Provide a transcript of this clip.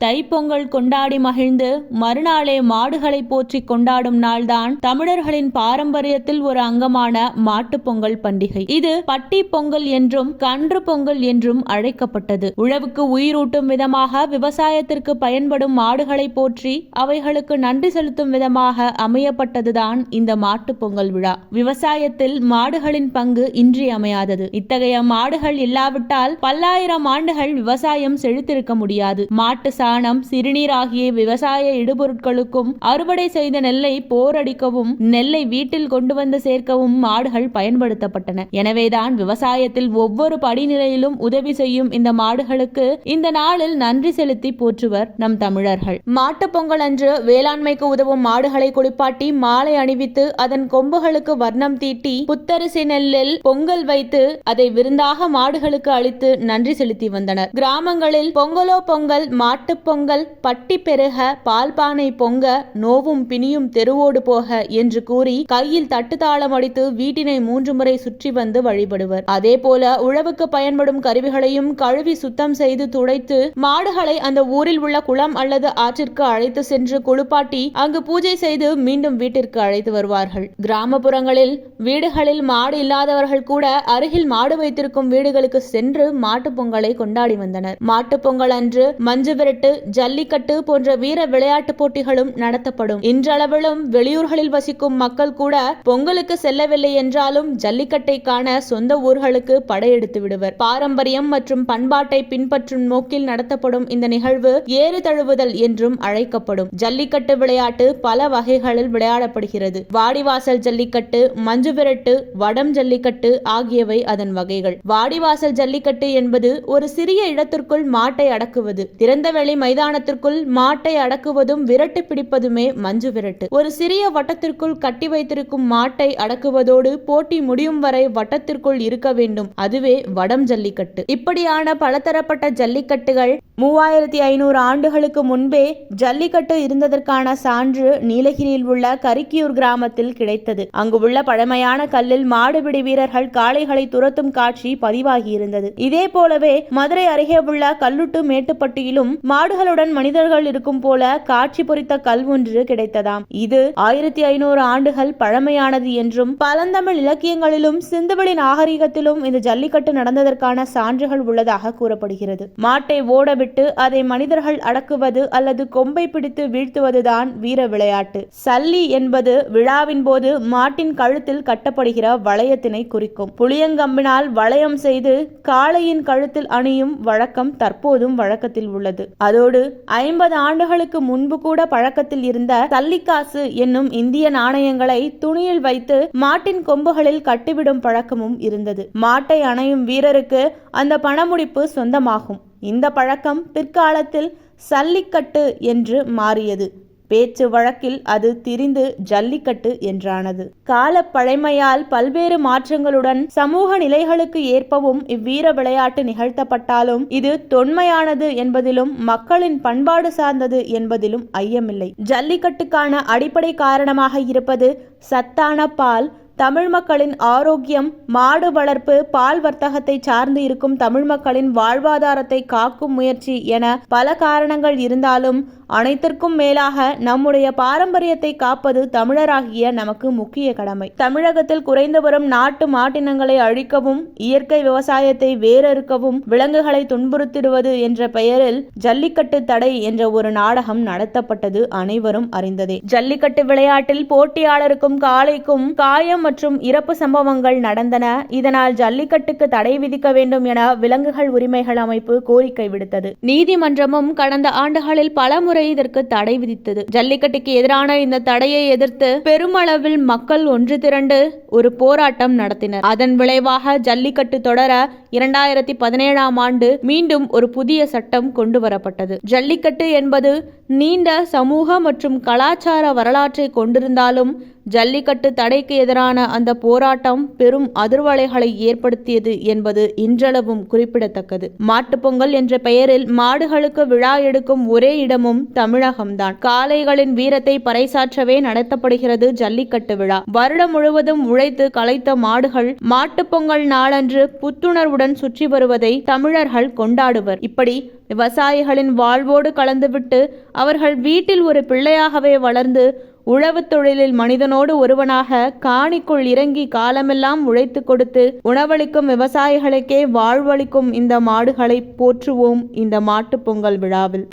தைப்பொங்கல் கொண்டாடி மகிழ்ந்து மறுநாளே மாடுகளை போற்றி கொண்டாடும் நாள்தான் தமிழர்களின் பாரம்பரியத்தில் ஒரு அங்கமான மாட்டுப் பொங்கல் பண்டிகை. இது பட்டி பொங்கல் என்றும் கன்று பொங்கல் என்றும் அழைக்கப்பட்டது. உழவுக்கு உயிரூட்டும் விதமாக விவசாயத்திற்கு பயன்படும் மாடுகளை போற்றி அவைகளுக்கு நன்றி செலுத்தும் விதமாக அமையப்பட்டதுதான் இந்த மாட்டுப் பொங்கல் விழா. விவசாயத்தில் மாடுகளின் பங்கு இன்றியமையாதது. இத்தகைய மாடுகள் இல்லாவிட்டால் பல்லாயிரம் ஆண்டுகள் விவசாயம் செழித்திருக்க முடியாது. மாட்டு சாணம், சிறுநீர் ஆகிய விவசாய இடுபொருட்களுக்கும் அறுவடை செய்த நெல்லை போரடிக்கவும் நெல்லை வீட்டில் கொண்டு வந்து சேர்க்கவும் மாடுகள் பயன்படுத்தப்பட்டன. எனவேதான் விவசாயத்தில் ஒவ்வொரு படிநிலையிலும் உதவி செய்யும் இந்த மாடுகளுக்கு இந்த நாளில் நன்றி செலுத்தி போற்றுவர் நம் தமிழர்கள். மாட்டுப் பொங்கல் அன்று வேளாண்மைக்கு உதவும் மாடுகளை குளிப்பாட்டி மாலை அணிவித்து அதன் கொம்புகளுக்கு வர்ணம் தீட்டி புத்தரிசி நெல்லில் பொங்கல் வைத்து அதை விருந்தாக மாடுகளுக்கு அளித்து நன்றி செலுத்தி வந்தனர். கிராமங்களில் பொங்கலோ பொங்கல், மாட்டு பொங்கல், பட்டி பெருக, பால்பானை பொங்க, நோவும் பிணியும் தெருவோடு போக என்று கூறி கையில் தட்டுத்தாளம் அடித்து வீட்டினை 3 முறை சுற்றி வந்து வழிபடுவர். அதே போல உழவுக்கு பயன்படும் கருவிகளையும் கழுவி சுத்தம் செய்து துடைத்து மாடுகளை அந்த ஊரில் உள்ள குளம் அல்லது ஆற்றிற்கு அழைத்து சென்று குளிப்பாட்டி அங்கு பூஜை செய்து மீண்டும் வீட்டிற்கு அழைத்து வருவார்கள். கிராமப்புறங்களில் வீடுகளில் மாடு இல்லாதவர்கள் கூட அருகில் மாடு வைத்திருக்கும் வீடுகளுக்கு சென்று மாட்டு பொங்கலை கொண்டாடி வந்தனர். மாட்டு பொங்கல் அன்று மஞ்சு விரட்டு, ஜல்லிக்கட்டு போன்ற வீர விளையாட்டு போட்டிகளும் நடத்தப்படும். இன்றளவிலும் வெளியூர்களில் வசிக்கும் மக்கள் கூட பொங்கலுக்கு செல்லவில்லை என்றாலும் ஜல்லிக்கட்டை காண சொந்த ஊர்களுக்கு படையெடுத்து விடுவர். பாரம்பரியம் மற்றும் பண்பாட்டை பின்பற்றும் நோக்கில் நடத்தப்படும் இந்த நிகழ்வு ஏறு தழுவுதல் என்றும் அழைக்கப்படும். ஜல்லிக்கட்டு விளையாட்டு பல வகைகளில் விளையாடப்படுகிறது. வாடிவாசல் ஜல்லிக்கட்டு, மஞ்சு விரட்டு, வடம் ஜல்லிக்கட்டு ஆகியவை அதன் வகைகள். வாடிவாசல் ஜல்லிக்கட்டு என்பது ஒரு சிறிய இடத்திற்குள் மாட்டை அடக்குவது. திறந்தவெளி மைதானத்திற்குள் மாட்டை அடக்குவதும் விரட்டு பிடிப்பதுமே மஞ்சு விரட்டு. ஒரு சிறிய வட்டத்திற்குள் கட்டி வைத்திருக்கும் மாட்டை அடக்குவதோடு போட்டி முடியும் வரை வட்டத்திற்குள் இருக்க வேண்டும். அதுவே வடம் ஜல்லிக்கட்டு. இப்படியான பலதரப்பட்ட ஜல்லிக்கட்டுகள் 3500 ஆண்டுகளுக்கு முன்பே ஜல்லிக்கட்டு இருந்ததற்கான சான்று நீலகிரியில் உள்ள கரிக்கியூர் கிராமத்தில் கிடைத்தது. அங்கு உள்ள பழமையான கல்லில் மாடுபிடி வீரர்கள் காளைகளை துரத்தும் காட்சி பதிவாகியிருந்தது. இதே போலவே மதுரை அருகே உள்ள கல்லுட்டு மேட்டுப்பட்டியிலும் மாடுகளுடன் மனிதர்கள் இருக்கும் போல காட்சி பொறித்த கல் ஒன்று கிடைத்ததாம். இது 1500 ஆண்டுகள் பழமையானது என்றும் பழந்தமிழ் இலக்கியங்களிலும் சிந்துவெளி நாகரிகத்திலும் இந்த ஜல்லிக்கட்டு நடந்ததற்கான சான்றுகள் உள்ளதாக கூறப்படுகிறது. மாட்டை ஓடவிட்டு அதை மனிதர்கள் அடக்குவது அல்லது கொம்பை பிடித்து வீழ்த்துவதுதான் வீர விளையாட்டு. சல்லி என்பது விழாவின் போது மாட்டின் கழுத்தில் கட்டப்படுகிற வளையத்தினை குறிக்கும். புளியங்கம்பினால் வளையம் செய்து காளையின் கழுத்தில் அணியும் வழக்கம் தற்போதும் வழக்கத்தில் உள்ளது. அதோடு 50 ஆண்டுகளுக்கு முன்பு கூட பழக்கத்தில் இருந்த சல்லிக்காசு என்னும் இந்திய நாணயங்களை துணியில் வைத்து மாட்டின் கொம்புகளில் கட்டிவிடும் பழக்கமும் இருந்தது. மாட்டை அணையும் வீரருக்கு அந்த பணமுடிப்பு சொந்தமாகும். இந்த பழக்கம் பிற்காலத்தில் சல்லிக்கட்டு என்று மாறியது. பேச்சு வழக்கில் அது திரிந்து ஜல்லிக்கட்டு என்றானது. கால பழைமையால் பல்வேறு மாற்றங்களுடன் சமூக நிலைகளுக்கு ஏற்பவும் இவ்வீர விளையாட்டு நிகழ்த்தப்பட்டாலும் இது தொன்மையானது என்பதிலும் மக்களின் பண்பாடு சார்ந்தது என்பதிலும் ஐயமில்லை. ஜல்லிக்கட்டுக்கான அடிப்படை காரணமாக இருப்பது சத்தான பால், தமிழ் மக்களின் ஆரோக்கியம், மாடு வளர்ப்பு, பால் வர்த்தகத்தை சார்ந்து இருக்கும் தமிழ் மக்களின் வாழ்வாதாரத்தை காக்கும் முயற்சி என பல காரணங்கள் இருந்தாலும் அனைத்திற்கும் மேலாக நம்முடைய பாரம்பரியத்தை காப்பது தமிழராகிய நமக்கு முக்கிய கடமை. தமிழகத்தில் குறைந்து வரும் நாட்டு மாட்டினங்களை அழிக்கவும், இயற்கை விவசாயத்தை வேரறுக்கவும், விலங்குகளை துன்புறுத்திடுவது என்ற பெயரில் ஜல்லிக்கட்டு தடை என்ற ஒரு நாடகம் நடத்தப்பட்டது அனைவரும் அறிந்ததே. ஜல்லிக்கட்டு விளையாட்டில் போட்டியாளருக்கும் காளைக்கும் காயம் மற்றும் இறப்பு சம்பவங்கள் நடந்தன. இதனால் ஜல்லிக்கட்டுக்கு தடை விதிக்க வேண்டும் என விலங்குகள் உரிமைகள் அமைப்பு கோரிக்கை விடுத்தது. நீதிமன்றமும் கடந்த ஆண்டுகளில் பல இதற்கு தடை விதித்தது. ஜல்லிக்கட்டுக்கு எதிரான இந்த தடையை எதிர்த்து பெருமளவில் மக்கள் ஒன்று திரண்டு ஒரு போராட்டம் நடத்தினர். அதன் விளைவாக ஜல்லிக்கட்டு தொடர 2017ஆம் ஆண்டு மீண்டும் ஒரு புதிய சட்டம் கொண்டு வரப்பட்டது. ஜல்லிக்கட்டு என்பது நீண்ட சமூக மற்றும் கலாச்சார வரலாற்றை கொண்டிருந்தாலும் ஜல்லிக்கட்டு தடைக்கு எதிரான அந்த போராட்டம் பெரும் அதிர்வலைகளை ஏற்படுத்தியது என்பது இன்றளவும் குறிப்பிடத்தக்கது. மாட்டுப்பொங்கல் என்ற பெயரில் மாடுகளுக்கு விழா எடுக்கும் ஒரே இடமும் தமிழகம்தான். காளைகளின் வீரத்தை பறைசாற்றவே நடத்தப்படுகிறது ஜல்லிக்கட்டு விழா. வருடம் முழுவதும் உழைத்து களைத்த மாடுகள் மாட்டுப்பொங்கல் நாளன்று புத்துணர்வுடன் சுற்றி வருவதை தமிழர்கள் கொண்டாடுவர். இப்படி விவசாயிகளின் வாழ்வோடு கலந்துவிட்டு அவர்கள் வீட்டில் ஒரு பிள்ளையாகவே வளர்ந்து உழவு தொழிலில் மனிதனோடு ஒருவனாக காணிக்குள் இறங்கி காலமெல்லாம் உழைத்து கொடுத்து உணவளிக்கும் விவசாயிகளுக்கே வாழ்வளிக்கும் இந்த மாடுகளை போற்றுவோம் இந்த மாட்டுப் பொங்கல் விழாவில்.